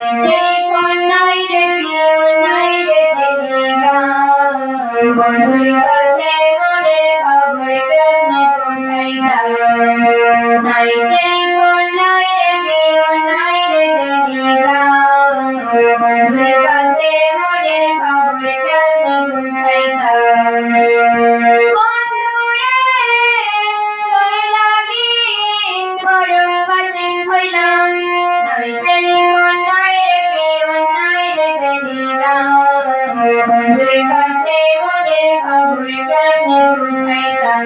Telephone নাই রে peon নাই রে টেলিগ্রাম, বন্ধুর কাছে মনের খবর কেমনে পৌঁছাইতাম। নাই টেলিফোন নাই রে পিয়ন নাই রে টেলিগ্রাম, বন্ধুর কাছে মনের খবর কেমনে পৌঁছাইতাম। বন্ধুরে তোর লাগি গরম বাসন হইলাম, নাই টেলিফোন নাই রে পিয়ন নাই রে টেলিগ্রাম, বন্ধুর কাছে মনের খবর কেমনে পৌঁছাইতাম।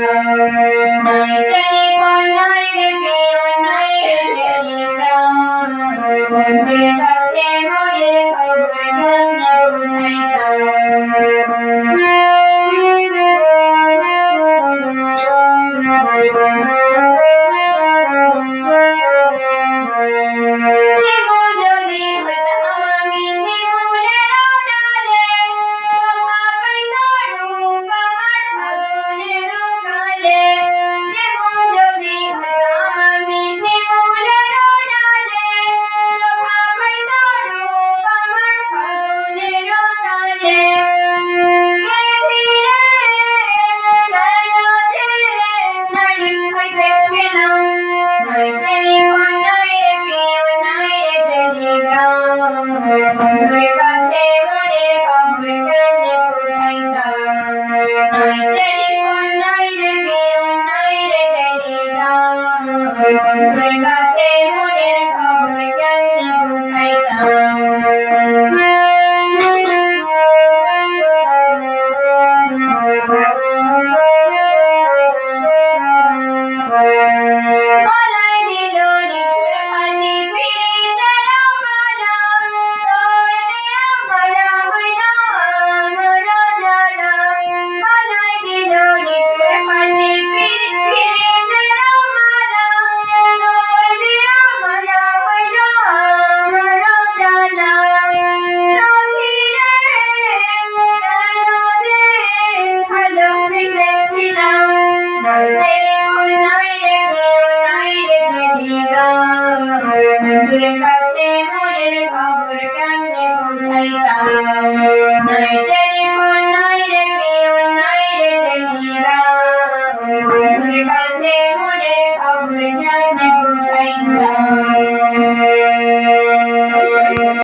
নাই টেলিফোন নাই রে পিয়ন নাই রে টেলিগ্রাম, বন্ধুর কাছে মনের খবর কেমনে পৌঁছাইতাম। শিমুল যদি হইতাম আমি শিমুলের ডালে, শোভা পাইত রূপ আমার ফাগুনের কালে। শিমুল যদি হইতাম আমি শিমুলের ডালে, শোভা পাইত রূপ আমার ফাগুনের কালে। গেধিরে কেন যে নারী হইতে গেলাম, নাই টেলিফোন নাই রে পিয়ন নাই রে টেলিগ্রাম, বন্ধুর কাছে মনের খবর কেমনে পৌঁছাইতাম। নাই টেলিফোন নাই রে পিয়ন নাই রে টেলিগ্রাম, বন্ধুর কাছে মনের খবর কেমনে পৌঁছাইতাম। গলায় দিল নিঠুর হাসি পিরিতের মালা, তোর দেয়া মালা হইল আমার জ্বালা। গলায় দিল নিঠুর হাসি পিরিতের মালা, তোর দেয়া মালা হইল আমার জ্বালা। সখীরে কেন যে ভালোবেসেছিলাম, নাই